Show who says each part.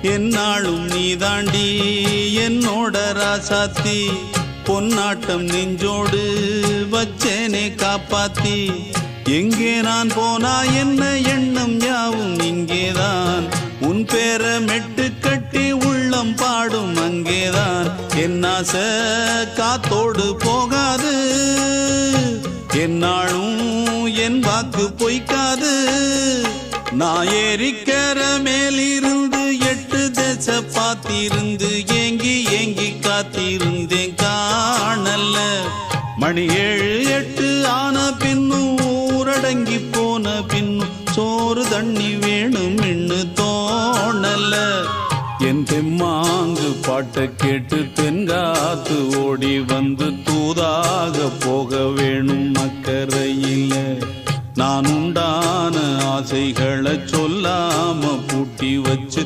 Speaker 1: என்னாலும் நீதாண்டி என்னோட ராசாத்தி பொன்னாட்டம் நெஞ்சோடு வச்சேனே காப்பாத்தி எங்கே நான் போனா என்ன எண்ணம் யாவும் இங்கேதான் உன் பேர மெட்டு கட்டி உள்ளம் பாடும் அங்கேதான் என் ஆசை காத்தோடு போகாது என்னாலும் என் வாக்கு பொய்க்காது நான் ஏறிக்கிற மேலிருந்து 8 தேச பார்த்திருந்து ஏங்கி ஏங்கி காத்திருந்தேன் காணல்ல மணி 7 8 ஆன பின்னும் ஊரடங்கி போன பின்னும் சோறு தண்ணி வேணும் இன்னு தோணல என் தெம்மாங்கு பாட்டை கேட்டு தென்காத்து ஓடி வந்து தூதாக போக வேணும் அக்கறையில நான் உண்டான ஆசைகளை சொல்லாம பூட்டி வச்சு